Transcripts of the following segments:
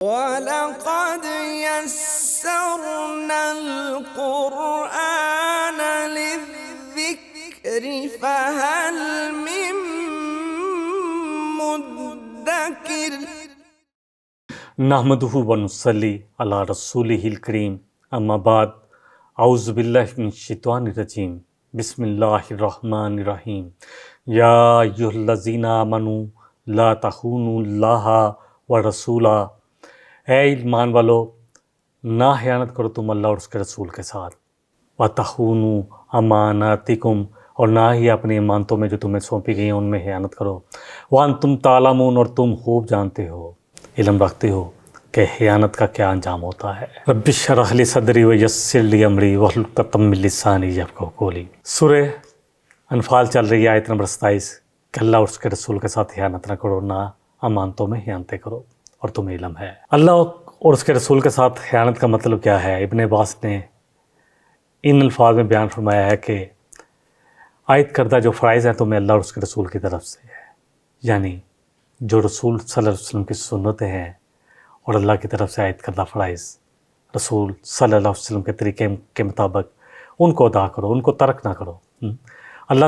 وَلَقَدْ يَسَّرْنَا الْقُرْآنَ لِلذِّكْرِ فَهَلْ مِن مُّدَّكِرٍ نحمدہ ونصلی علی رسولہ الکریم اما بعد اعوذ باللہ من الشیطان الرجیم بسم اللہ الرحمن الرحیم یا ایھا الذین آمنوا لا تخونوا اللہ ورسولہ، اے ایمان والو نہ خیانت کرو تم اللہ اور اس کے رسول کے ساتھ، وَتَخُونُوا أَمَانَاتِكُمْ اور نہ ہی اپنی امانتوں میں جو تمہیں سونپی گئی ہیں ان میں خیانت کرو، وَأَنْتُمْ تَعْلَمُونَ اور تم خوب جانتے ہو، علم رکھتے ہو کہ خیانت کا کیا انجام ہوتا ہے۔ رب اشرح لی صدری ویسر لی امری واحلل عقدۃ من لسانی یفقہوا قولی۔ سورہ انفال چل رہی ہے، آیت نمبر 27 کہ اللہ اور اس کے رسول کے ساتھ خیانت نہ کرو، نہ امانتوں میں خیانتیں کرو اور تمہیں علم ہے۔ اللہ اور اس کے رسول کے ساتھ خیانت کا مطلب کیا ہے؟ ابن عباس نے ان الفاظ میں بیان فرمایا ہے کہ عائد کردہ جو فرائض ہیں تمہیں اللہ اور اس کے رسول کی طرف سے ہے، یعنی جو رسول صلی اللہ علیہ وسلم کی سنتیں ہیں اور اللہ کی طرف سے عائد کردہ فرائض رسول صلی اللہ علیہ وسلم کے طریقے کے مطابق ان کو ادا کرو، ان کو ترک نہ کرو۔ اللہ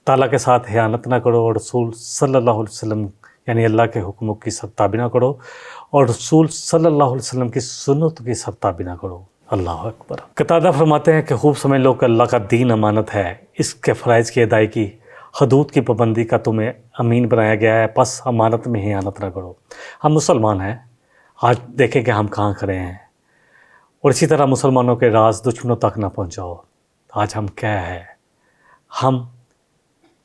تعالیٰ کے ساتھ خیانت نہ کرو اور رسول صلی اللہ علیہ وسلم یعنی اللہ کے حکموں کی سرتابی نہ کرو اور رسول صلی اللہ علیہ وسلم کی سنت کی سرتابی نہ کرو۔ اللہ اکبر۔ قتادہ فرماتے ہیں کہ خوب سمجھ لو کہ اللہ کا دین امانت ہے، اس کے فرائض کی ادائیگی، حدود کی پابندی کا تمہیں امین بنایا گیا ہے، پس امانت میں خیانت نہ کرو۔ ہم مسلمان ہیں، آج دیکھیں کہ ہم کہاں کھڑے ہیں، اور اسی طرح مسلمانوں کے راز دشمنوں تک نہ پہنچاؤ۔ آج ہم کیا ہے، ہم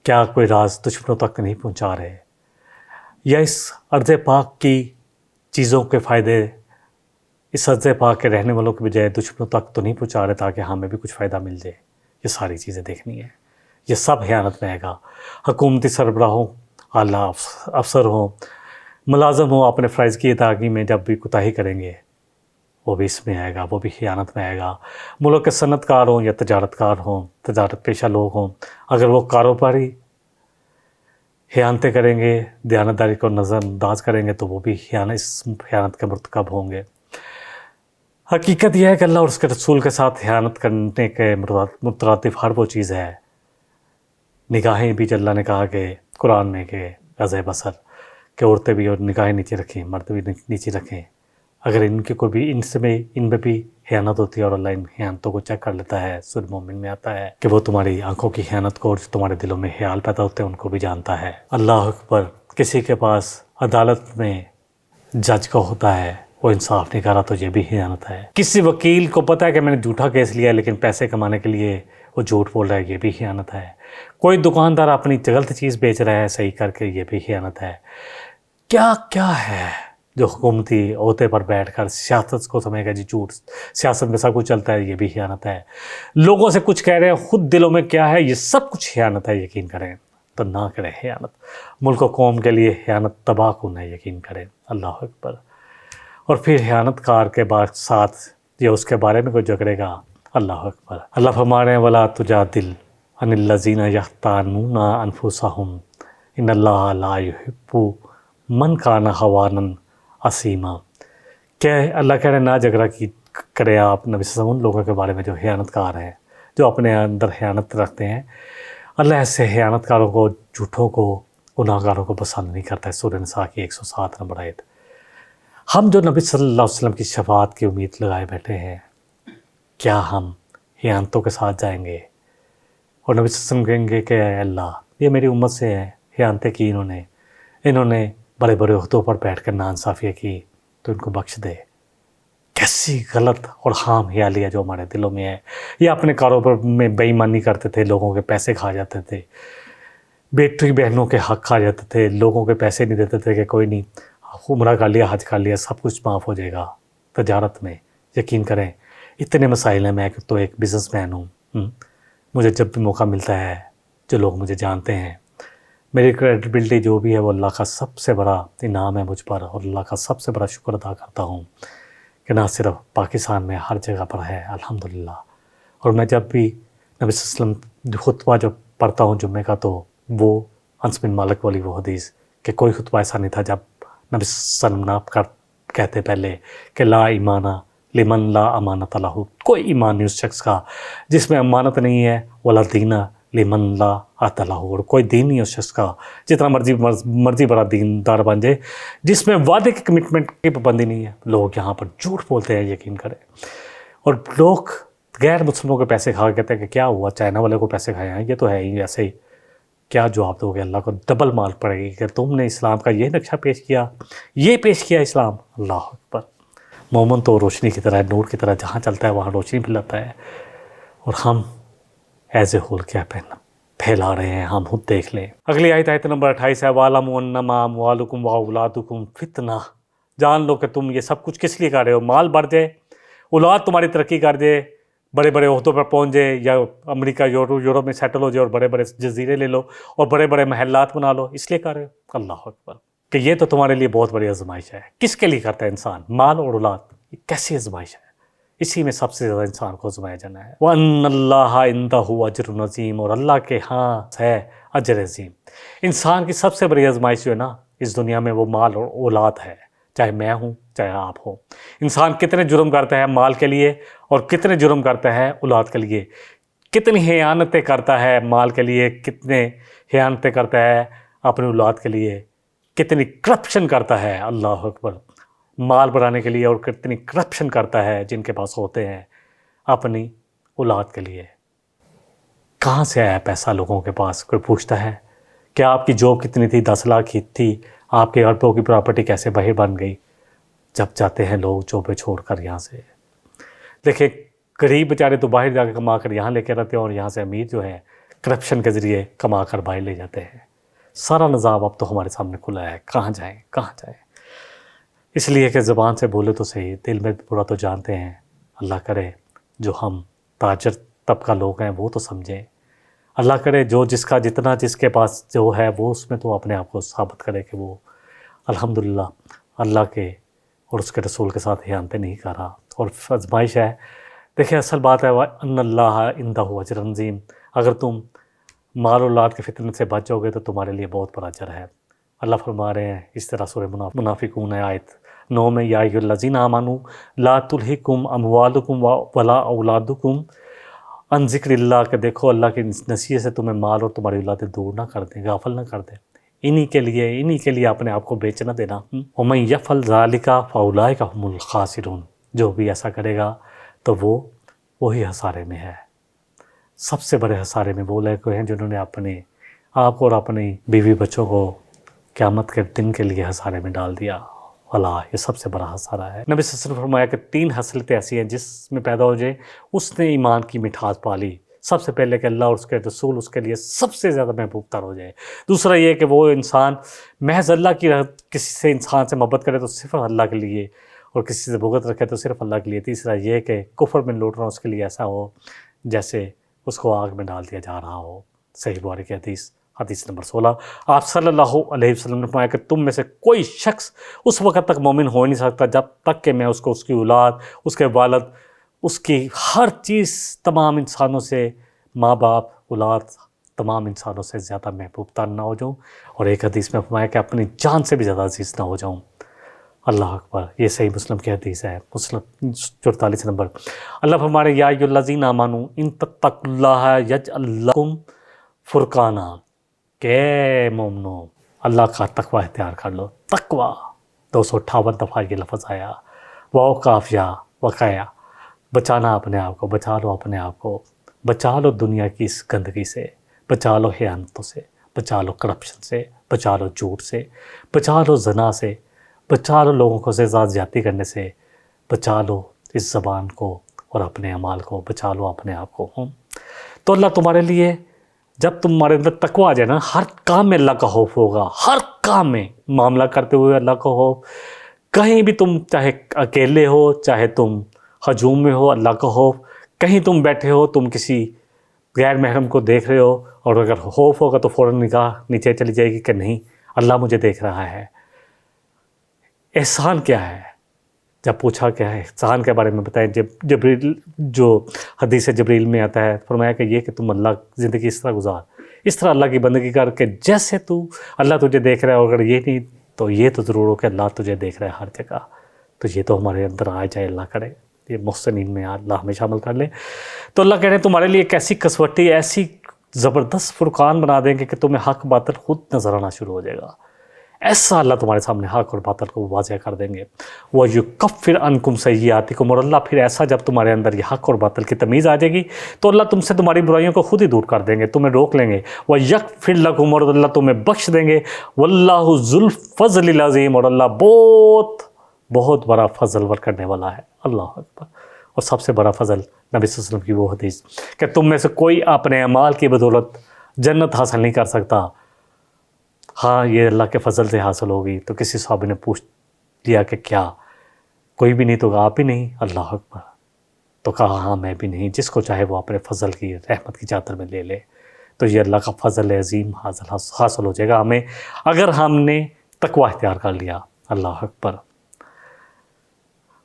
کیا کوئی راز دشمنوں تک نہیں پہنچا رہے، یا اس ارض پاک کی چیزوں کے فائدے اس ارض پاک کے رہنے والوں کے بجائے دشمنوں تک تو نہیں پہنچا رہے تاکہ ہمیں بھی کچھ فائدہ مل جائے؟ یہ ساری چیزیں دیکھنی ہے، یہ سب خیانت میں آئے گا۔ حکومتی سربراہوں، اعلیٰ افسر ہوں، ملازم ہوں، اپنے فرائض کی ادائیگی میں جب بھی کوتاہی کریں گے وہ بھی اس میں آئے گا، وہ بھی خیانت میں آئے گا۔ ملک کے صنعت کار ہوں یا تجارت کار ہوں، تجارت پیشہ لوگ ہوں، اگر وہ کاروباری خیانتیں کریں گے، دیانتداری کو نظر انداز کریں گے تو وہ بھی اس خیانت کے مرتکب ہوں گے۔ حقیقت یہ ہے کہ اللہ اور اس کے رسول کے ساتھ خیانت کرنے کے مترادف ہر وہ چیز ہے۔ نگاہیں بھی اللہ نے کہا کہ قرآن میں کہ غض بصر کہ عورتیں بھی اور نگاہیں نیچے رکھیں، مرد بھی نیچے رکھیں، اگر ان کی کوئی بھی ان میں بھی خیانت ہوتی ہے اور اللہ ان خیانتوں کو چیک کر لیتا ہے۔ سورہ مومن میں آتا ہے کہ وہ تمہاری آنکھوں کی خیانت کو اور جو تمہارے دلوں میں خیال پیدا ہوتے ہیں ان کو بھی جانتا ہے۔ اللہ اکبر۔ کسی کے پاس عدالت میں جج کا ہوتا ہے، وہ انصاف نہیں کر رہا تو یہ بھی خیانت ہے۔ کسی وکیل کو پتہ ہے کہ میں نے جھوٹا کیس لیا ہے لیکن پیسے کمانے کے لیے وہ جھوٹ بول رہا ہے، یہ بھی خیانت ہے۔ کوئی دکاندار اپنی غلط چیز بیچ رہا ہے صحیح کر کے، یہ بھی خیانت ہے۔ کیا کیا ہے جو حکومتی عہدے پر بیٹھ کر سیاست کو سمجھے گا جی جھوٹ، سیاست میں سب کچھ چلتا ہے، یہ بھی خیانت ہے۔ لوگوں سے کچھ کہہ رہے ہیں، خود دلوں میں کیا ہے، یہ سب کچھ خیانت ہے۔ یقین کریں تو نہ کریں خیانت، ملک و قوم کے لیے خیانت تباہ کن ہے، یقین کریں۔ اللہ اکبر۔ اور پھر خیانت کار کے ساتھ یہ اس کے بارے میں کوئی جھگڑے گا، اللہ اکبر۔ اللہ فرما رہے ہیں وَلَا تُجَادِلْ عَنِ الَّذِينَ يَخْتَانُونَ أَنفُسَهُمْ إِنَّ اللَّهَ لَا يُحِبُّ مَنْ كَانَ خَوَانًا عَصِيمًا۔ کہ اللہ کہہ رہے ہیں نہ جھگڑا کرے آپ نبی صلی اللہ علیہ وسلم ان لوگوں کے بارے میں جو خیانت کار ہیں، جو اپنے اندر خیانت رکھتے ہیں۔ اللہ ایسے خیانت کاروں کو، جھوٹوں کو، گناہ گاروں کو پسند نہیں کرتا ہے۔ سورہ نساء کی 107 نمبر آیت۔ ہم جو نبی صلی اللہ علیہ وسلم کی شفاعت کی امید لگائے بیٹھے ہیں، کیا ہم خیانتوں کے ساتھ جائیں گے اور نبی صلی اللہ علیہ وسلم کہیں گے کہ اے اللہ یہ میری امت سے ہے، خیانتیں کی انہوں نے بڑے بڑے عہدوں پر بیٹھ کر ناانصافیاں کی تو ان کو بخش دے؟ کیسی غلط اور خام خیالی ہے جو ہمارے دلوں میں ہے۔ یہ اپنے کاروبار میں بے ایمانی کرتے تھے، لوگوں کے پیسے کھا جاتے تھے، بیٹی بہنوں کے حق کھا جاتے تھے، لوگوں کے پیسے نہیں دیتے تھے کہ کوئی نہیں عمرہ کر لیا، حج کر لیا، سب کچھ معاف ہو جائے گا۔ تجارت میں یقین کریں اتنے مسائل ہیں، میں تو ایک بزنس مین ہوں، مجھے جب بھی موقع ملتا ہے، جو لوگ مجھے جانتے ہیں، میری کریڈیبلٹی جو بھی ہے وہ اللہ کا سب سے بڑا انعام ہے مجھ پر، اور اللہ کا سب سے بڑا شکر ادا کرتا ہوں کہ نہ صرف پاکستان میں ہر جگہ پر ہے الحمدللہ۔ اور میں جب بھی نبی صلی اللہ علیہ وسلم خطبہ جب پڑھتا ہوں جمعے کا، تو وہ انس بن مالک والی وہ حدیث کہ کوئی خطبہ ایسا نہیں تھا جب نبی صلی اللہ علیہ وسلم نہ کہتے پہلے کہ لا ایمانہ لمن لا امانت لہ، کوئی ایمان نہیں اس شخص کا جس میں امانت نہیں ہے، ولا دینہ لمن لا عہد لہ، اور کوئی دین نہیں اس شخص کا جتنا مرضی بڑا دیندار بن جائے جس میں وعدے کی کمٹمنٹ کی پابندی نہیں ہے۔ لوگ یہاں پر جھوٹ بولتے ہیں، یقین کریں، اور لوگ غیر مسلموں کے پیسے کھا کے کہتے ہیں کہ کیا ہوا، چائنا والے کو پیسے کھائے ہیں، یہ تو ہے ہی ایسے ہی۔ کیا جواب دو گے؟ اللہ کو ڈبل مارک پڑے گی کہ تم نے اسلام کا یہ نقشہ پیش کیا، یہ پیش کیا اسلام۔ اللہ اکبر۔ مومن تو روشنی کی طرح، نور کی طرح، جہاں چلتا ہے وہاں روشنی پھیلاتا ہے، اور ہم ایز اے ہول کیا پھیلا رہے ہیں، ہم خود دیکھ لیں۔ اگلی آیت نمبر 28 ہے، وَاعْلَمُوا أَنَّمَا أَمْوَالُكُمْ وَأَوْلَادُكُمْ فِتْنَةٌ، جان لو کہ تم یہ سب کچھ کس لیے کر رہے ہو، مال بڑھ جائے، اولاد تمہاری ترقی کر جائے، بڑے بڑے عہدوں پر پہنچ جائے، یا امریکہ یورپ میں سیٹل ہو جائے اور بڑے بڑے جزیرے لے لو اور بڑے بڑے محلات بنا لو، اس لیے کر رہے ہو۔ اللہ اکبر، کہ یہ تو تمہارے لیے بہت بڑی آزمائش ہے۔ کس کے لیے کرتا ہے انسان؟ مال اور اولاد، یہ کیسی آزمائش ہے؟ اسی میں سب سے زیادہ انسان کو آزمایا جانا ہے۔ وَأَنَّ اللَّهَ عِندَهُ أَجْرٌ عَظِيمٌ، اور اللہ کے ہاں ہے اجر عظیم۔ انسان کی سب سے بڑی آزمائش جو ہے نا اس دنیا میں، وہ مال اور اولاد ہے، چاہے میں ہوں چاہے آپ ہوں۔ انسان کتنے جرم کرتا ہے مال کے لیے، اور کتنے جرم کرتا ہے اولاد کے لیے، کتنی خیانتیں کرتا ہے مال کے لیے، کتنے خیانتیں کرتا ہے اپنی اولاد کے لیے، کتنی کرپشن کرتا ہے، اللہ اکبر، مال بڑھانے کے لیے، اور کتنی کرپشن کرتا ہے جن کے پاس ہوتے ہیں اپنی اولاد کے لیے۔ کہاں سے آیا پیسہ لوگوں کے پاس؟ کوئی پوچھتا ہے کہ آپ کی جاب کتنی تھی؟ 10 لاکھ کی تھی، آپ کے اربوں کی پراپرٹی کیسے باہر بن گئی؟ جب جاتے ہیں لوگ جابیں چھوڑ کر یہاں سے۔ دیکھیں غریب بیچارے تو باہر جا کے کما کر یہاں لے کے رہتے ہیں، اور یہاں سے امیر جو ہے کرپشن کے ذریعے کما کر باہر لے جاتے ہیں۔ سارا نظام اب تو ہمارے سامنے کھلا ہے، کہاں جائیں کہاں جائیں۔ اس لیے کہ زبان سے بولے تو صحیح، دل میں برا تو جانتے ہیں۔ اللہ کرے جو ہم تاجر طبقہ لوگ ہیں وہ تو سمجھیں، اللہ کرے جو جس کا جتنا جس کے پاس جو ہے وہ اس میں تو اپنے آپ کو ثابت کرے کہ وہ الحمدللہ اللہ کے اور اس کے رسول کے ساتھ خیانتیں نہیں کر رہا۔ اور آزمائش ہے، دیکھیں اصل بات ہے وَأَنَّ اللَّهَ عِندَهُ أَجْرٌ عَظِيمٌ، اگر تم مال و اولاد کے فتنے سے بچ جاؤ گے تو تمہارے لیے بہت بڑا اجر ہے۔ اللہ فرما رہے ہیں اس طرح سورہ منافقون آیت 9 میں، یا ایھا الذین آمنوا لا تلہکم اموالکم ولا اولادکم عن ذکر اللہ، کہ دیکھو اللہ کی نصیحت سے تمہیں مال اور تمہاری اولادیں دور نہ کر دیں، غافل نہ کر دیں، انہی کے لیے اپنے آپ کو بیچ نہ دینا۔ وَمَن یفعل ذَلِکَ فَأُولَٰئِکَ هُمُ الْخَاسِرُونَ، جو بھی ایسا کرے گا تو وہی خسارے میں ہے۔ سب سے بڑے خسارے میں وہ لوگ ہیں جنہوں نے اپنے آپ کو اور اپنی بیوی بچوں کو قیامت کے دن کے لیے خسارے میں ڈال دیا۔ اللہ، یہ سب سے بڑا خسارہ ہے۔ نبی صلی اللہ علیہ وسلم نے فرمایا کہ 3 خصلتیں ایسی ہیں جس میں پیدا ہو جائے اس نے ایمان کی مٹھاس پا لی۔ سب سے پہلے کہ اللہ اور اس کے رسول اس کے لیے سب سے زیادہ محبوب تر ہو جائے۔ دوسرا یہ کہ وہ انسان محض اللہ کی کسی سے انسان سے محبت کرے تو صرف اللہ کے لیے، اور کسی سے بغض رکھے تو صرف اللہ کے لیے۔ تیسرا یہ کہ کفر میں لوٹنا اس کے لیے ایسا ہو جیسے اس کو آگ میں ڈال دیا جا رہا ہو۔ صحیح بخاری کی حدیث نمبر 16۔ آپ صلی اللہ علیہ وسلم نے فرمایا کہ تم میں سے کوئی شخص اس وقت تک مومن ہو نہیں سکتا جب تک کہ میں اس کو، اس کی اولاد، اس کے والد، اس کی ہر چیز، تمام انسانوں سے، ماں باپ، اولاد، تمام انسانوں سے زیادہ محبوب تر نہ ہو جاؤں، اور ایک حدیث میں فرمایا کہ اپنی جان سے بھی زیادہ عزیز نہ ہو جاؤں۔ اللہ اکبر، یہ صحیح مسلم کی حدیث ہے، مسلم 44 نمبر۔ اللہ فرما رہے یا ایھا الذین آمنوا ان تتقوا اللہ یجعل لکم فرقانا، کہ مومنو اللہ کا تقوی اختیار کر لو۔ تقوی 258 دفعہ یہ لفظ آیا، واو کاف یا وقایا، بچانا اپنے آپ کو، بچا لو اپنے آپ کو، بچا لو دنیا کی اس گندگی سے، بچا لو خیانتوں سے، بچا لو کرپشن سے، بچا لو جھوٹ سے، بچا لو زنا سے، بچا لو لوگوں کو سے زیادتی کرنے سے، بچا لو اس زبان کو اور اپنے اعمال کو، بچا لو اپنے آپ کو۔ تو اللہ تمہارے لیے، جب تمہارے اندر تقویٰ آ جائے نا، ہر کام میں اللہ کا خوف ہوگا، ہر کام میں معاملہ کرتے ہوئے اللہ کا خوف، کہیں بھی تم چاہے اکیلے ہو چاہے تم ہجوم میں ہو، اللہ کا خوف، کہیں تم بیٹھے ہو تم کسی غیر محرم کو دیکھ رہے ہو، اور اگر خوف ہوگا تو فوراً نگاہ نیچے چلی جائے گی کہ نہیں اللہ مجھے دیکھ رہا ہے۔ احسان کیا ہے؟ جب پوچھا کیا ہے احسان کے بارے میں بتائیں، جبریل جو حدیث جبریل میں آتا ہے، فرمایا کہ یہ کہ تم اللہ زندگی اس طرح گزار، اس طرح اللہ کی بندگی کر کے جیسے اللہ تجھے دیکھ رہا ہے، اور اگر یہ نہیں تو یہ تو ضرور ہو کہ اللہ تجھے دیکھ رہا ہے ہر جگہ۔ تو یہ تو ہمارے اندر آ جائے، اللہ کرے یہ محسنین میں اللہ ہمیں شامل کر لے۔ تو اللہ کہہ رہے ہیں تمہارے لیے ایک ایسی کسوٹی، ایسی زبردست فرقان بنا دیں گے کہ تمہیں حق باطل خود نظر آنا شروع ہو جائے گا۔ ایسا اللہ تمہارے سامنے حق اور باطل کو واضح کر دیں گے۔ وَيُكَفِّرْ عَنْكُمْ سَيِّئَاتِكُمْ، اور اللہ پھر ایسا جب تمہارے اندر یہ حق اور باطل کی تمیز آ جائے گی تو اللہ تم سے تمہاری برائیوں کو خود ہی دور کر دیں گے، تمہیں روک لیں گے۔ وَيَغْفِرْ لَكُمْ، اور اللہ تمہیں بخش دیں گے۔ وَاللَّهُ ذُو الْفَضْلِ الْعَظِيمِ، اور اللہ بہت بڑا فضل ور کرنے والا ہے۔ اللہ اکبر۔ اور سب سے بڑا فضل نبی صلی اللہ علیہ وسلم کی وہ حدیث کہ تم میں سے کوئی اپنے اعمال کی بدولت جنت حاصل نہیں کر سکتا، ہاں یہ اللہ کے فضل سے حاصل ہوگی۔ تو کسی صحابی نے پوچھ لیا کہ کیا؟ کوئی بھی نہیں؟ تو آپ بھی نہیں؟ اللہ اکبر۔ تو کہا ہاں میں بھی نہیں، جس کو چاہے وہ اپنے فضل کی رحمت کی چادر میں لے لے۔ تو یہ اللہ کا فضل عظیم حاصل ہو جائے گا ہمیں اگر ہم نے تقوی اختیار کر لیا۔ اللہ اکبر۔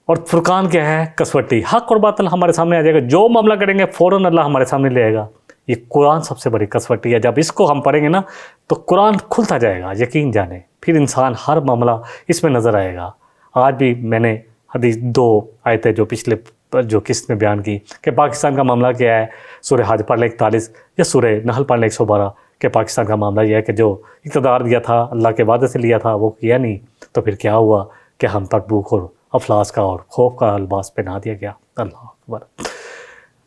اور فرقان کیا ہے؟ کسوٹی، حق اور باطل ہمارے سامنے آ جائے گا، جو معاملہ کریں گے فوراً اللہ ہمارے سامنے لے آئے گا۔ یہ قرآن سب سے بڑی کسوٹی ہے، جب اس کو ہم پڑھیں گے نا تو قرآن کھلتا جائے گا، یقین جانیں، پھر انسان ہر معاملہ اس میں نظر آئے گا۔ آج بھی میں نے حدیث 2 آیتیں جو پچھلے جو قسط میں بیان کی کہ پاکستان کا معاملہ کیا ہے، سورہ حج پڑھ لیں 41 یا سورہ نحل پڑھ لیں 112، کہ پاکستان کا معاملہ یہ ہے کہ جو اقتدار دیا تھا اللہ کے وعدے سے لیا تھا وہ کیا نہیں، تو پھر کیا ہوا کہ ہم تربوک اور افلاس کا اور خوف کا لباس پہنا دیا گیا۔ اللہ اکبر۔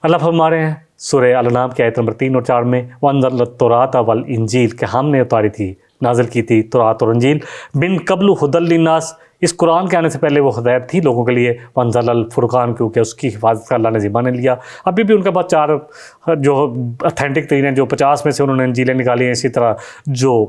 اللہ فرما رہے ہیں سورہ الانعام کی آیت نمبر 3 اور 4 میں وَأَنزَلْنَا التَّوْرَاةَ وَالْإِنجِيلَ، کہ ہم نے اتاری تھی، نازل کی تھی تورات اور انجیل، من قبل ہدی للناس، اس قرآن کے آنے سے پہلے وہ ہدایت تھی لوگوں کے لیے، وَأَنزَلَ الْفُرْقَانَ، کیونکہ اس کی حفاظت کا اللہ نے ذمہ نے لیا۔ ابھی بھی ان کے پاس 4 جو اتھینٹک ترین ہیں، جو 50 میں سے انہوں نے انجیلیں نکالی ہیں، اسی طرح جو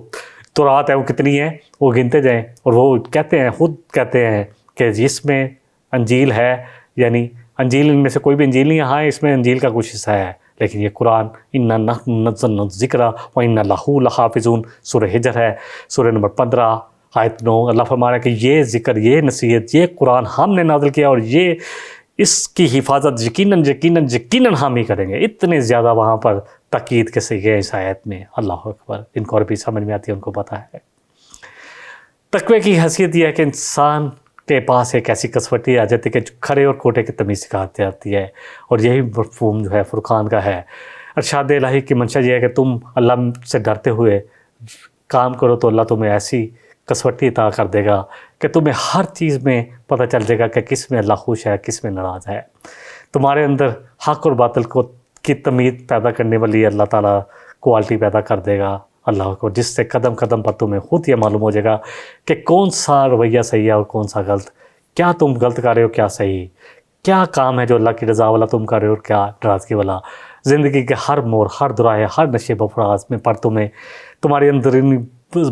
تورات ہے وہ کتنی ہیں وہ گنتے جائیں، اور وہ کہتے ہیں، خود کہتے ہیں کہ جس میں انجیل ہے، یعنی انجیل ان میں سے کوئی بھی انجیل نہیں ہے، ہاں اس میں انجیل کا کچھ حصہ ہے، لیکن یہ قرآن اِنَّا نَحْنُ نَزَّلْنَا الذِّكْرَ وَإِنَّا لَهُ لَحَافِظُونَ، سورہ حجر ہے، سورہ نمبر 15 آیت 9۔ اللہ فرما رہا ہے کہ یہ ذکر، یہ نصیحت، یہ قرآن ہم نے نازل کیا اور یہ اس کی حفاظت یقیناً ہم ہی کریں گے۔ اتنے زیادہ وہاں پر تاکید کے صیغے اس آیت میں، اللہ اکبر۔ ان کو عربی سمجھ میں آتی ہے ان کو پتہ ہے۔ تقوی کی حیثیت یہ ہے کہ انسان کے پاس ایک ایسی کسوٹی آ جاتی ہے کہ کھرے اور کھوٹے کی تمیز سکھاتی جاتی ہے، اور یہی مفہوم جو ہے فرقان کا ہے۔ ارشاد الہی کی منشا یہ ہے کہ تم اللہ سے ڈرتے ہوئے کام کرو تو اللہ تمہیں ایسی کسوٹی عطا کر دے گا کہ تمہیں ہر چیز میں پتہ چل جائے گا کہ کس میں اللہ خوش ہے، کس میں ناراض ہے۔ تمہارے اندر حق اور باطل کی تمیز پیدا کرنے والی اللہ تعالیٰ کوالٹی پیدا کر دے گا، اللہ کو، جس سے قدم قدم پر تمہیں خود یہ معلوم ہو جائے گا کہ کون سا رویہ صحیح ہے اور کون سا غلط، کیا تم غلط کر رہے ہو، کیا صحیح، کیا کام ہے جو اللہ کی رضا والا تم کر رہے ہو اور کیا ناراضگی والا۔ زندگی کے ہر موڑ، ہر دراہے، ہر نشے بفراز میں پر تمہیں تمہارے اندر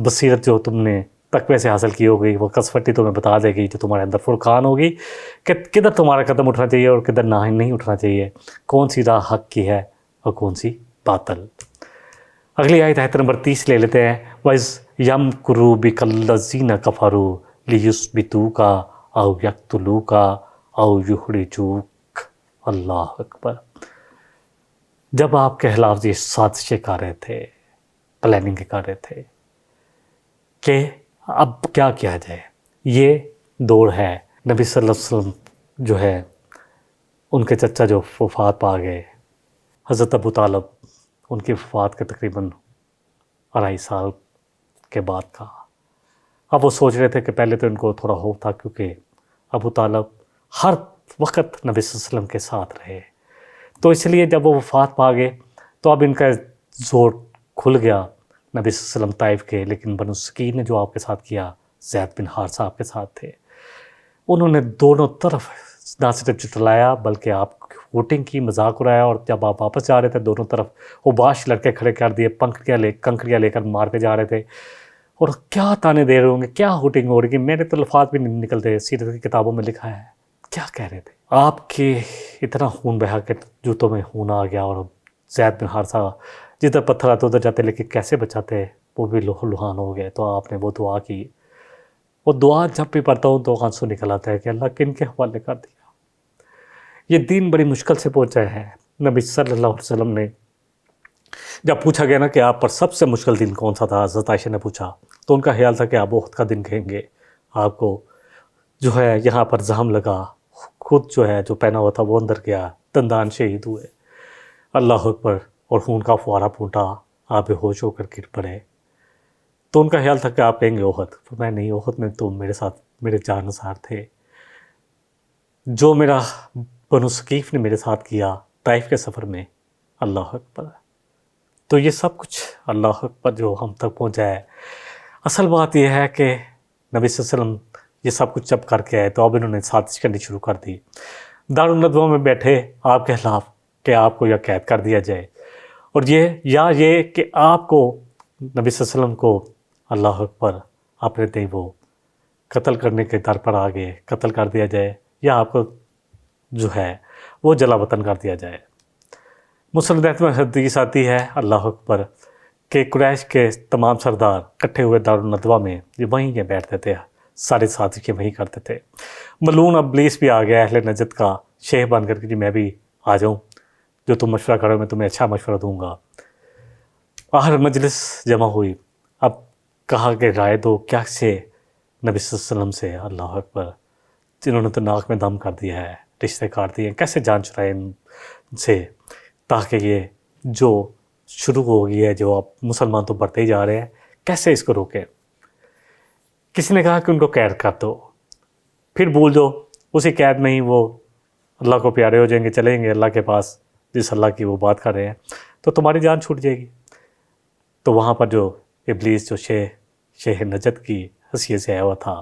بصیرت جو تم نے تقوی سے حاصل کی ہوگی، وہ کسوٹی تمہیں بتا دے گی، جو تمہارے اندر فرقان ہوگی کہ کدھر تمہارا قدم اٹھنا چاہیے اور کدھر نہیں اٹھنا چاہیے، کون سی راہ حق کی ہے اور کون سی باطل۔ اگلی آیت نمبر 30 لے لیتے ہیں۔ وَإِذْ يَمْكُرُ بِكَ الَّذِينَ كَفَرُوا لِيُثْبِتُوكَ أَوْ يَقْتُلُوكَ أَوْ يُخْرِجُوكَ۔ اللہ اکبر۔ جب آپ کے خلاف یہ سازشیں کر رہے تھے، پلاننگ کر رہے تھے کہ اب کیا کیا جائے، یہ دور ہے نبی صلی اللہ علیہ وسلم جو ہے ان کے چچا جو وفات پا گئے، حضرت ابو طالب، ان کی وفات کے تقریباً 2.5 سال کے بعد کا۔ اب وہ سوچ رہے تھے کہ پہلے تو ان کو تھوڑا خوف تھا کیونکہ ابو طالب ہر وقت نبی صلی اللہ علیہ وسلم کے ساتھ رہے، تو اس لیے جب وہ وفات پا گئے تو اب ان کا زور کھل گیا نبی صلی اللہ علیہ وسلم طائف کے۔ لیکن بنو سکین نے جو آپ کے ساتھ کیا، زید بن حارثہ آپ کے ساتھ تھے، انہوں نے دونوں طرف نہ صرف جٹلایا بلکہ آپ ووٹنگ کی، مذاق اڑایا، اور جب آپ واپس جا رہے تھے دونوں طرف اوباش لڑکے کھڑے کر دیے، کنکریاں لے کر مار کے جا رہے تھے، اور کیا تانے دے رہے ہوں گے، کیا ہوٹنگ ہو رہی ہے، میرے تو الفاظ بھی نہیں نکلتے، سیرت کی کتابوں میں لکھا ہے، کیا کہہ رہے تھے آپ کے، اتنا خون بہا کہ جوتوں میں خون آ گیا، اور زید بن حارثہ جدھر پتھر آتے ادھر جاتے لیکن کیسے بچاتے، وہ بھی لوہ لہان ہو گئے۔ تو آپ نے وہ دعا کی، وہ دعا جب بھی پڑھتا ہوں تو آنسو نکل آتا ہے کہ اللہ کن کے حوالے کر دیا۔ یہ دین بڑی مشکل سے پہنچا ہے۔ نبی صلی اللہ علیہ وسلم نے جب پوچھا گیا نا کہ آپ پر سب سے مشکل دن کون سا تھا، حضرت عائشہ نے پوچھا، تو ان کا خیال تھا کہ آپ احد کا دن کہیں گے، آپ کو جو ہے یہاں پر زخم لگا، خود جو ہے جو پہنا ہوا تھا وہ اندر گیا، دندان شہید ہوئے، اللہ اکبر، اور خون کا فوارہ پھوٹا، آپ بے ہوش ہو کر گر پڑے۔ تو ان کا خیال تھا کہ آپ کہیں گے احد، میں نہیں، احد میں تم میرے ساتھ میرے جانثار تھے، جو میرا بنو ثقیف نے میرے ساتھ کیا طائف کے سفر میں، اللہ اکبر۔ تو یہ سب کچھ اللہ اکبر جو ہم تک پہنچا ہے۔ اصل بات یہ ہے کہ نبی صلی اللہ علیہ وسلم یہ سب کچھ جب کر کے آئے تو اب انہوں نے سازش کرنی شروع کر دی، دارالندوہ میں بیٹھے آپ کے خلاف کہ آپ کو یا قید کر دیا جائے، اور یہ کہ آپ کو نبی صلی اللہ علیہ وسلم کو اللہ اکبر اپنے دیں وہ قتل کرنے کے در پر آگے قتل کر دیا جائے، یا آپ کو جو ہے وہ جلا وطن کر دیا جائے۔ مسند میں حدیث آتی ہے اللہ اکبر کہ قریش کے تمام سردار اکٹھے ہوئے دارالندوہ میں یہ وہیں یہ بیٹھتے تھے، سارے سازشیں وہیں کرتے تھے۔ ملعون ابلیس بھی آ گیا اہل نجد کا شیخ بن کر کہ جی میں بھی آ جاؤں، جو تم مشورہ کرو میں تمہیں اچھا مشورہ دوں گا۔ آخر مجلس جمع ہوئی، اب کہا کہ رائے دو کیا سے نبی صلی اللہ علیہ وسلم سے، اللہ اکبر، جنہوں نے تو ناک میں دم کر دیا ہے، رشتے کاٹ دیے ہیں، کیسے جان چھڑائے ان سے، تاکہ یہ جو شروع ہو گئی ہے جو اب مسلمان تو بڑھتے ہی جا رہے ہیں، کیسے اس کو روکیں۔ کسی نے کہا کہ ان کو قید کر دو، پھر بھول دو، اسی قید میں ہی وہ اللہ کو پیارے ہو جائیں گے، چلیں گے اللہ کے پاس جس اللہ کی وہ بات کر رہے ہیں، تو تمہاری جان چھوٹ جائے گی۔ تو وہاں پر جو ابلیس جو شیخ نجد کی حیثیت سے آیا ہوا تھا،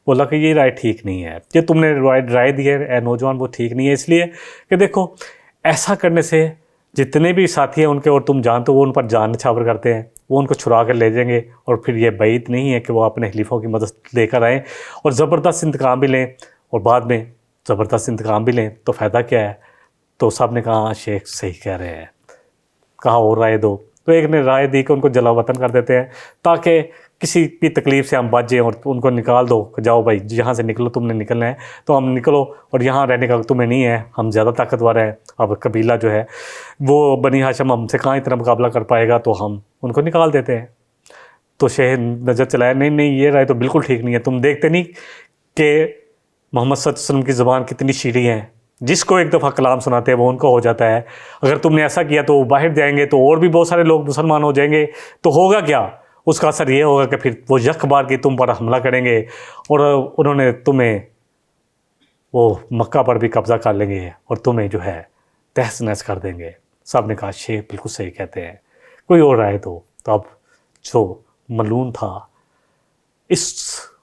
بولا کہ یہ رائے ٹھیک نہیں ہے، یہ تم نے رائے دی ہے اے نوجوان وہ ٹھیک نہیں ہے، اس لیے کہ دیکھو ایسا کرنے سے جتنے بھی ساتھی ہیں ان کے، اور تم جانتے ہو وہ ان پر جان نچھاور کرتے ہیں، وہ ان کو چھڑا کر لے جائیں گے، اور پھر یہ بعید نہیں ہے کہ وہ اپنے حلیفوں کی مدد لے کر آئیں اور زبردست انتقام بھی لیں، اور بعد میں زبردست انتقام بھی لیں، تو فائدہ کیا ہے؟ تو سب نے کہا شیخ صحیح کہہ رہے ہیں، کہا اور رائے دو۔ تو ایک نے رائے دی کہ ان کو جلا وطن کر دیتے ہیں تاکہ کسی بھی تکلیف سے ہم بچ جائیں، اور ان کو نکال دو کہ جاؤ بھائی یہاں سے نکلو، تم نے نکلنا ہے تو ہم نکلو، اور یہاں رہنے کا تمہیں نہیں ہے، ہم زیادہ طاقتور ہیں، اب قبیلہ جو ہے وہ بنی ہاشم ہم سے کہاں اتنا مقابلہ کر پائے گا، تو ہم ان کو نکال دیتے ہیں۔ تو شیخ نظر چلایا نہیں یہ رائے تو بالکل ٹھیک نہیں ہے، تم دیکھتے نہیں کہ محمد صلی اللہ علیہ وسلم کی زبان کتنی شیریں ہیں، جس کو ایک دفعہ کلام سناتے ہیں وہ ان کو ہو جاتا ہے، اگر تم نے ایسا کیا تو وہ باہر جائیں گے تو اور بھی بہت سارے لوگ مسلمان ہو جائیں گے، تو ہوگا کیا؟ اس کا اثر یہ ہوگا کہ پھر وہ یک بار کی تم پر حملہ کریں گے، اور انہوں نے تمہیں وہ مکہ پر بھی قبضہ کر لیں گے، اور تمہیں جو ہے تہس نہس کر دیں گے۔ سب نے کہا شیخ بالکل صحیح کہتے ہیں، کوئی اور رائے دو۔ تو اب جو ملعون تھا اس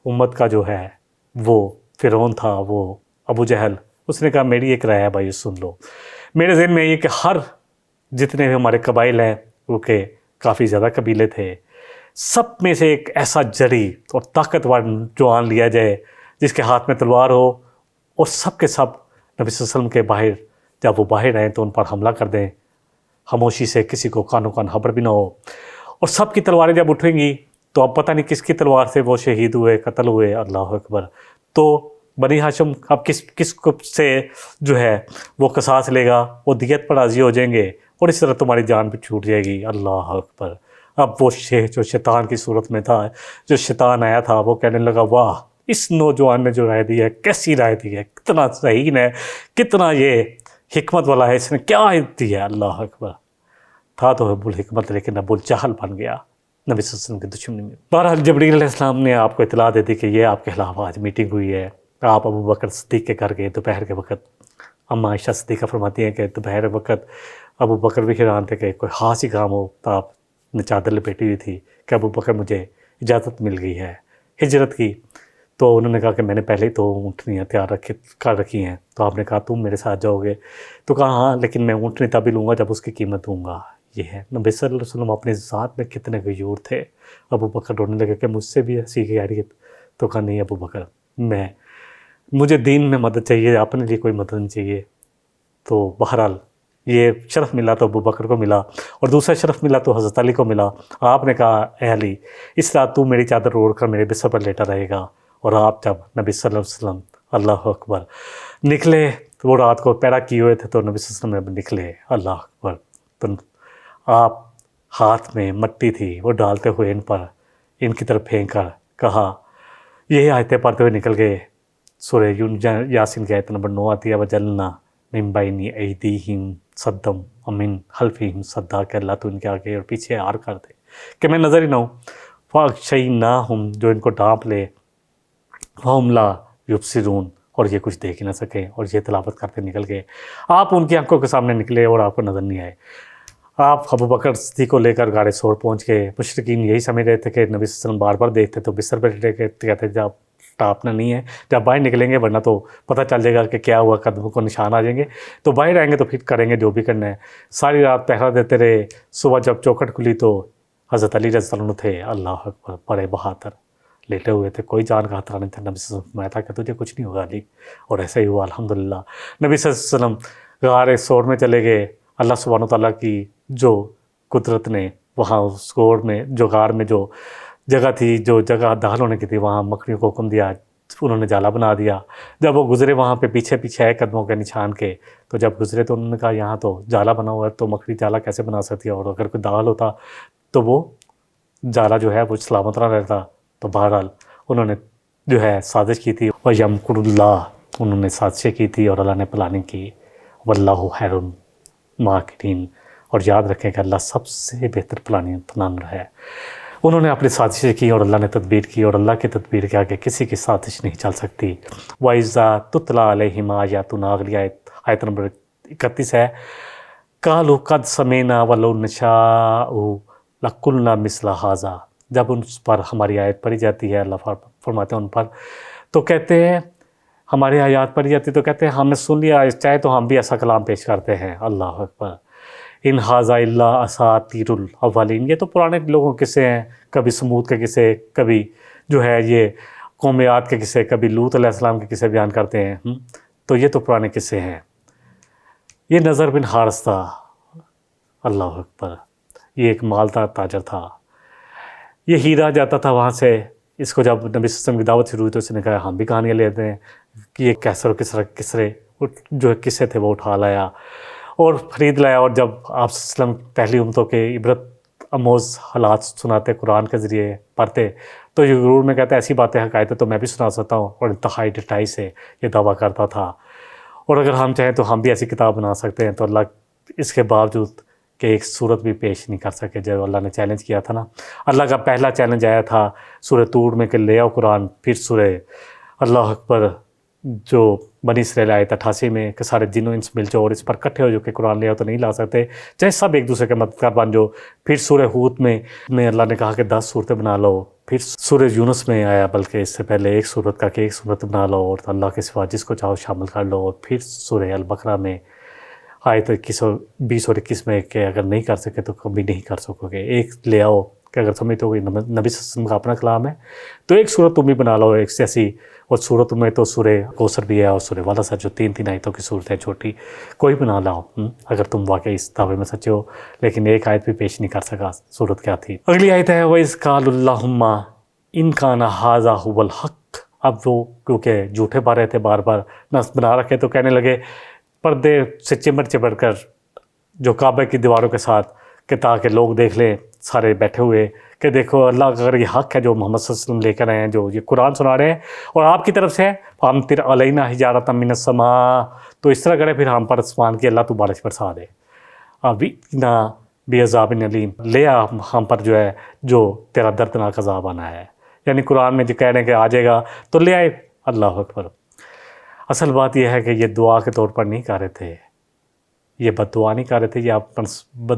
امت کا جو ہے وہ فرعون تھا، وہ ابو جہل، اس نے کہا میری ایک رائے ہے بھائی سن لو۔ میرے ذہن میں یہ کہ ہر جتنے بھی ہمارے قبائل ہیں، کیونکہ کافی زیادہ قبیلے تھے، سب میں سے ایک ایسا جری اور طاقتور جوان لیا جائے جس کے ہاتھ میں تلوار ہو، اور سب کے سب نبی صلی اللہ علیہ وسلم کے باہر جب وہ باہر آئیں تو ان پر حملہ کر دیں، خاموشی سے، کسی کو کانوں کان خبر بھی نہ ہو، اور سب کی تلواریں جب اٹھیں گی تو اب پتہ نہیں کس کی تلوار سے وہ شہید ہوئے، قتل ہوئے، اللہ اکبر۔ تو بنی ہاشم اب کس کو سے جو ہے وہ قصاص لے گا، وہ دیت پر راضی ہو جائیں گے، اور اس طرح تمہاری جان بھی چھوٹ جائے گی، اللہ اکبر۔ اب وہ شیخ جو شیطان کی صورت میں تھا، جو شیطان آیا تھا، وہ کہنے لگا واہ اس نوجوان نے جو رائے دی ہے کیسی رائے دی ہے، کتنا صحیح ہے، کتنا یہ حکمت والا ہے، اس نے کیا دی ہے، اللہ اکبر۔ تھا تو ابو الحکمت لیکن ابو الجہل بن گیا نبی صلی اللہ علیہ وسلم کی دشمنی میں۔ بہرحال جبرائیل علیہ السلام نے آپ کو اطلاع دے دی کہ یہ آپ کے خلاف آج میٹنگ ہوئی ہے، آپ ابو بکر صدیق کے گھر گئے دوپہر کے وقت۔ اما عائشہ صدیقہ فرماتی ہیں کہ دوپہر وقت ابو بکر بھی حیران تھے کہ کوئی خاص ہی کام ہو، تو آپ نے چادر لپیٹی ہوئی تھی کہ ابو بکر مجھے اجازت مل گئی ہے ہجرت کی۔ تو انہوں نے کہا کہ میں نے پہلے ہی تو اونٹنیاں تیار کر رکھی ہیں۔ تو آپ نے کہا تم میرے ساتھ جاؤ گے؟ تو کہا ہاں، لیکن میں اونٹنی تبھی لوں گا جب اس کی قیمت دوں گا۔ یہ ہے نبی صلی اللہ علیہ وسلم اپنے ذات میں کتنے غیور تھے۔ ابو بکر رونے لگے کہ مجھ سے بھی ایسی خیریت؟ تو کہا نہیں ابو بکر، مجھے دین میں مدد چاہیے، اپنے لیے کوئی مدد نہیں چاہیے۔ تو بہرحال یہ شرف ملا تو ابو بکر کو ملا، اور دوسرا شرف ملا تو حضرت علی کو ملا۔ آپ نے کہا اے علی اس رات تو میری چادر اوڑھ کر میرے بستر پر لیٹا رہے گا، اور آپ جب نبی صلی اللہ علیہ وسلم اللہ اکبر نکلے تو وہ رات کو پیرا کیے ہوئے تھے، تو نبی صلی اللہ علیہ وسلم نکلے، اللہ اکبر، تو آپ ہاتھ میں مٹی تھی وہ ڈالتے ہوئے ان کی طرف پھینک کر کہا، یہ آیتیں پڑھتے ہوئے نکل گئے، سورہ یاسین کی آیت نمبر 9 آتی ہے وَجَلْنَا مِن بَيْنِ أَيْدِيهِمْ صَدًّا وَمِن خَلْفِهِمْ صَدًّا، کہ اللہ تو ان کے آگے اور پیچھے آر کر دے کہ میں نظر ہی نہ ہوں، فَأَغْشَيْنَاهُمْ، جو ان کو ڈانپ لے، وَهُمْ لَا يُبْصِرُونَ، اور یہ کچھ دیکھ ہی نہ سکیں، اور یہ تلاوت کرتے نکل گئے، آپ ان کی آنکھوں کے سامنے نکلے اور آپ کو نظر نہیں آئے۔ آپ ابو بکر صدیق کو لے کر غار ثور پہنچ گئے، مشرکین یہی سمجھ رہے تھے کہ نبی صلی اللہ علیہ وسلم بار بار دیکھتے تو بستر پہ کہتے جب ٹاپنا نہیں ہے، جب باہر نکلیں گے ورنہ تو پتہ چل جائے گا کہ کیا ہوا، قدموں کو نشان آ جائیں گے، تو باہر آئیں گے تو پھر کریں گے جو بھی کرنا ہے۔ ساری رات پہرا دیتے رہے، صبح جب چوکھٹ کھلی تو حضرت علی رضی اللہ عنہ تھے، اللہ اکبر، بڑے بہادر لیٹے ہوئے تھے، کوئی جان کا خطرہ نہیں تھا۔ نبی صلی اللہ علیہ وسلم میں تھا کہ تجھے کچھ نہیں ہوگا علی، اور ایسا ہی ہوا الحمدللہ۔ نبی صلی اللہ علیہ وسلم غار ثور میں چلے گئے، اللہ سبحانہ وتعالیٰ کی جو قدرت نے وہاں اس غور میں، جو غار میں جو جگہ تھی، جو جگہ داخل ہونے کی تھی، وہاں مکڑیوں کو حکم دیا، انہوں نے جالا بنا دیا۔ جب وہ گزرے وہاں پہ پیچھے پیچھے آئے قدموں کے نشان کے، تو جب گزرے تو انہوں نے کہا یہاں تو جالا بنا ہوا ہے، تو مکڑی جالا کیسے بنا سکتی ہے، اور اگر کوئی داخل ہوتا تو وہ جالا جو ہے وہ سلامت نہ رہتا۔ تو بہرحال انہوں نے جو ہے سازش کی تھی، وَيَمْكُرُ اللَّهُ، انہوں نے سازشیں کی تھی اور اللہ نے پلاننگ کی، وَاللَّهُ خَيْرُ الْمَاكِرِينَ، اور یاد رکھیں کہ اللہ سب سے بہتر پلانر ہے۔ انہوں نے اپنی سازشیں کی اور اللہ نے تدبیر کی، اور اللہ کی تدبیر کے آگے کسی کی سازش نہیں چل سکتی۔ وَإِذَا تُتْلَىٰ عَلَيْهِمْ آيَاتُنَا، اگلی آیت نمبر 31 ہے، قَالُوا قَدْ سَمِعْنَا وَلَوْ نَشَاءُ لَقُلْنَا مِثْلَ هَٰذَا، جب ان پر ہماری آیت پڑھی جاتی ہے، اللہ فرماتے ہیں ان پر، تو کہتے ہیں ہماری آیات پڑھی جاتی تو کہتے ہیں ہم نے سن لیا، چاہے تو ہم بھی ایسا کلام پیش کرتے ہیں۔ اللہ اکبر۔ ان ھذا الا اساطیر الاولین، یہ تو پرانے لوگوں کے قصے ہیں، کبھی سمود کے قصے، کبھی جو ہے یہ قوم عاد کے قصے، کبھی لوط علیہ السلام کے قصے بیان کرتے ہیں، تو یہ تو پرانے قصے ہیں۔ یہ نضر بن حارث تھا، اللہ اکبر، یہ ایک مالدار تاجر تھا، یہ ہیرا جاتا تھا وہاں سے۔ اس کو جب نبی صلی اللہ علیہ وسلم کی دعوت شروع ہوئی تو اس نے کہا ہم بھی کہانیاں لیتے ہیں، کہ یہ کیسر و کسرے جو قصے تھے وہ اٹھا لایا اور خرید لایا، اور جب آپ صلی اللہ علیہ وسلم پہلی امتوں کے عبرت آموز حالات سناتے، قرآن کے ذریعے پڑھتے، تو یہ غرور میں کہتا ہے ایسی باتیں حقائق تو میں بھی سنا سکتا ہوں، اور انتہائی ڈٹائی سے یہ دعویٰ کرتا تھا، اور اگر ہم چاہیں تو ہم بھی ایسی کتاب بنا سکتے ہیں۔ تو اللہ اس کے باوجود کہ ایک صورت بھی پیش نہیں کر سکے، جب اللہ نے چیلنج کیا تھا نا، اللہ کا پہلا چیلنج آیا تھا سورہ طور میں کہ لے آؤ قرآن، پھر سورہ اللہ اکبر جو بنی اسرائیل آیت 88 میں کہ سارے جن و انس مل جاؤ اور اس پر اکٹھے ہو جو کہ قرآن لے آؤ، تو نہیں لا سکتے، چاہے سب ایک دوسرے کے مددگار بن جاؤ۔ پھر سورہ ہود میں اللہ نے کہا کہ 10 صورتیں بنا لو، پھر سورہ یونس میں آیا بلکہ اس سے پہلے ایک صورت کا کہ ایک صورت بنا لو اور اللہ کے سوا جس کو چاہو شامل کر لو، اور پھر سورہ البقرہ میں آیت 20 اور 21 میں کہ اگر نہیں کر سکے تو کبھی نہیں کر سکو گے، ایک لے آؤ کہ اگر سمجھتے ہو کہ نبی صلی اللہ علیہ وسلم کا اپنا کلام ہے تو ایک صورت تم بھی بنا لو ایک جیسی، اور صورت میں تو سورہ کوثر بھی ہے اور سورہ والا جو 3 آیتوں کی صورت ہے چھوٹی، کوئی بنا لاؤ اگر تم واقعی اس دعوے میں سچے ہو۔ لیکن ایک آیت بھی پیش نہیں کر سکا، صورت کیا تھی؟ اگلی آیت ہے وَإِذْ قَالُوا اللَّهُمَّ إِنْ كَانَ هَٰذَا هُوَ الْحَقُّ، اب وہ کیونکہ جھوٹے پا رہے تھے، بار بار نصب بنا رکھے، تو کہنے لگے پردے سے چمٹ کر جو کعبہ کی دیواروں کے ساتھ، کہ تاکہ لوگ دیکھ لیں سارے بیٹھے ہوئے کہ دیکھو اللہ اگر یہ حق ہے جو محمد صلی اللہ علیہ وسلم لے کر آئے ہیں، جو یہ قرآن سنا رہے ہیں اور آپ کی طرف سے ہے، فَأَمْطِرْ عَلَيْنَا حِجَارَةً مِّنَ السَّمَاءِ، تو اس طرح کرے پھر ہم پر آسمان کی اللہ تو بارش برسا دے، وَأْتِنَا بِعَذَابٍ أَلِيمٍ، لے آ ہم پر جو ہے جو تیرا دردناک عذاب آنا ہے۔ یعنی قرآن میں جو کہہ رہے ہیں کہ آ جائے گا تو لے آئے۔ اللہ اکبر۔ اصل بات یہ ہے کہ یہ دعا کے طور پر نہیں کر رہے تھے، یہ بد دعا نہیں کر رہے تھے، یہ آپ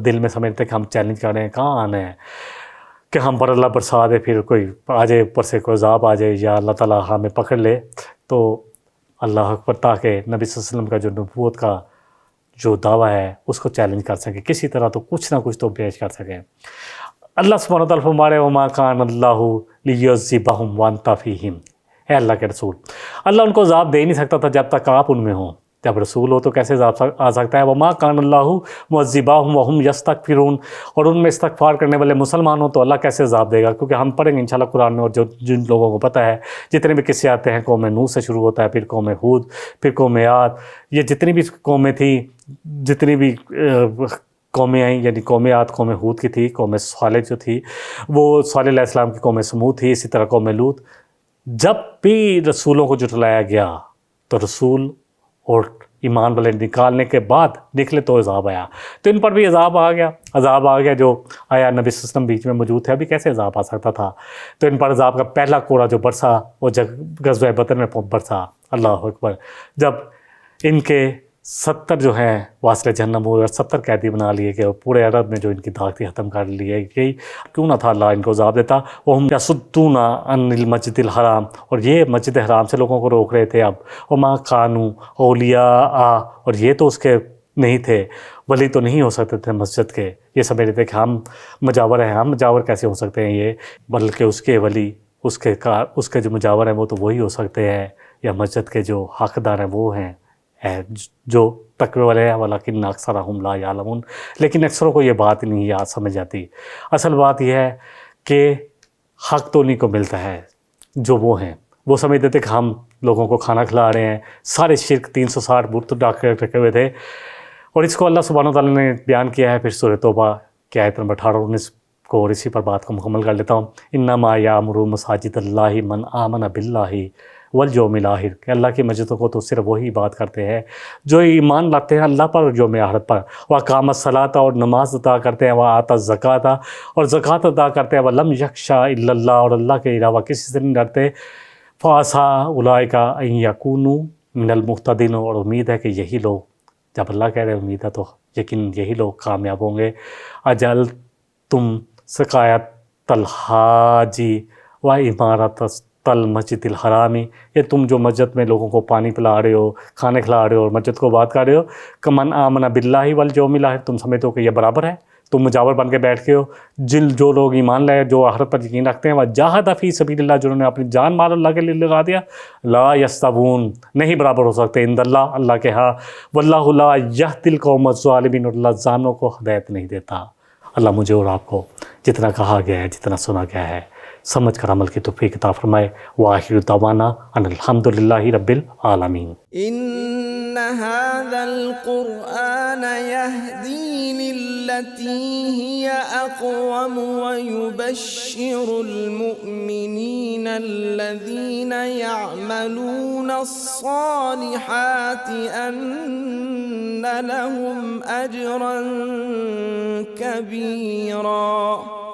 دل میں سمجھتے کہ ہم چیلنج کر رہے ہیں، کہاں آنا ہے کہ ہم پر اللہ برسا دے، پھر کوئی آ جائے اوپر سے کوئی عذاب آ جائے یا اللہ تعالیٰ ہمیں پکڑ لے، تو اللہ اکبر، تاکہ نبی صلی اللہ علیہ وسلم کا جو نبوت کا جو دعویٰ ہے اس کو چیلنج کر سکیں کسی طرح، تو کچھ نہ کچھ تو پیش کر سکیں۔ اللہ سبحانہ وتعالیٰ فرما رہے وَمَا كَانَ اللَّهُ لِيُعَذِّبَهُمْ وَأَنْتَ فِيهِمْ، اے اللہ کے رسول، اللہ ان کو عذاب دے ہی نہیں سکتا تھا جب تک آپ ان میں ہوں، جب رسول ہو تو کیسے عذاب آ سکتا ہے؟ وَمَا كَانَ اللَّهُ مُعَذِّبَهُمْ وَهُمْ يَسْتَغْفِرُونَ، اور ان میں استغفار کرنے والے مسلمان ہوں تو اللہ کیسے عذاب دے گا؟ کیونکہ ہم پڑھیں گے انشاءاللہ قرآن میں، اور جن لوگوں کو پتہ ہے جتنے بھی قصے آتے ہیں، قوم نوح سے شروع ہوتا ہے، پھر قوم ہود، پھر قوم عاد، یہ جتنی بھی قومیں تھیں، جتنی بھی قومیں آئیں، یعنی قوم عاد قوم ہود کی تھی، قوم صالح جو تھی وہ صالح علیہ السلام کی قوم سمود تھی، اسی طرح قوم لوط، جب بھی رسولوں کو جھٹلایا گیا تو رسول اور ایمان والے نکالنے کے بعد نکلے تو عذاب آیا، تو ان پر بھی عذاب آ گیا جو آیا نبی صلی اللہ علیہ وسلم بیچ میں موجود تھے، ابھی کیسے عذاب آ سکتا تھا؟ تو ان پر عذاب کا پہلا کوڑا جو برسا وہ غزوہ بدر میں برسا، اللہ اکبر، جب ان کے 70 جو ہیں واصل جہنم ہوئے اور 70 قیدی بنا لیے گئے اور پورے عرب میں جو ان کی طاقتیں ختم کر لیے گئی، کیوں نہ تھا اللہ ان کو عذاب دیتا؟ وَهُمْ يَصُدُّونَ عَنِ الْمَسْجِدِ الْحَرَامِ، اور یہ مسجد حرام سے لوگوں کو روک رہے تھے اب، وَمَا كَانُوا أَوْلِيَاءَ، اور یہ تو اس کے نہیں تھے، ولی تو نہیں ہو سکتے تھے مسجد کے، یہ سمجھ رہے تھے کہ ہم مجاور ہیں، ہم مجاور کیسے ہو سکتے ہیں یہ، بلکہ اس کے ولی، اس کے جو مجاور ہیں وہ تو وہی ہو سکتے ہیں، یا مسجد کے جو حقدار ہیں وہ ہیں جو تقوی والے ہیں، وَلَكِنَّ أَكْثَرَهُمْ لَا يَعْلَمُونَ، لیکن اکثروں کو یہ بات نہیں یاد سمجھ جاتی۔ اصل بات یہ ہے کہ حق تو انہیں کو ملتا ہے جو وہ ہیں، وہ سمجھتے تھے کہ ہم لوگوں کو کھانا کھلا رہے ہیں، سارے شرک 360 بت ڈاک کے رکھے ہوئے تھے، اور اس کو اللہ سبحانہ وتعالیٰ نے بیان کیا ہے پھر سورہ توبہ کی آیت نمبر 18-19 کو، اور اسی پر بات کو مکمل کر لیتا ہوں۔ انما یعمر مساجد اللہ من آمن باللہ والیوم الآخر، کہ اللہ کی مسجدوں کو تو صرف وہی بات کرتے ہیں جو ایمان لاتے ہیں اللہ پر اور یوم آخرت پر، وَأَقَامَ الصَّلَاةَ، اور نماز ادا کرتے ہیں، وَآتَى الزَّكَاةَ، اور زکوٰۃ ادا کرتے ہیں، وَلَمْ يَخْشَ إِلَّا اللَّهَ، اور اللہ کے علاوہ کسی سے نہیں ڈرتے، فَعَسَىٰ أُولَٰئِكَ أَن يَكُونُوا مِنَ الْمُهْتَدِينَ، اور امید ہے کہ یہی لوگ، جب اللہ کہہ رہے ہیں امید ہے تو یقین یہی لوگ کامیاب ہوں گے۔ اجعلتم سقایۃ الحاج و عمارت المسجد الحرامی، یہ تم جو مسجد میں لوگوں کو پانی پلا رہے ہو، کھانے کھلا رہے ہو اور مسجد کو بات کر رہے ہو، کمن آمن باللہ والیوم الآخر، تم سمجھتے ہو کہ یہ برابر ہے، تم مجاور بن کے بیٹھ کے ہو، جو لوگ ایمان لائے، جو آخرت پر یقین رکھتے ہیں، وجاہد فی سبیل اللہ، جنہوں نے اپنی جان مال اللہ کے لیے لگا دیا، لا یستوون، نہیں برابر ہو سکتے عند اللہ، اللہ کے ہاں، واللہ لا یہدی القوم الظالمین، اور اللہ ظالموں کو ہدایت نہیں دیتا۔ اللہ مجھے اور آپ کو جتنا کہا گیا ہے، جتنا سنا گیا ہے، سمجھ کر عمل کی توفیق عطا فرمائے۔ وآخر دعوانا ان الحمد للہ رب العالمین۔ إن هذا القرآن يهدي للتي هي أقوم ويبشر المؤمنين الذين يعملون الصالحات أن لهم أجرا كبيرا۔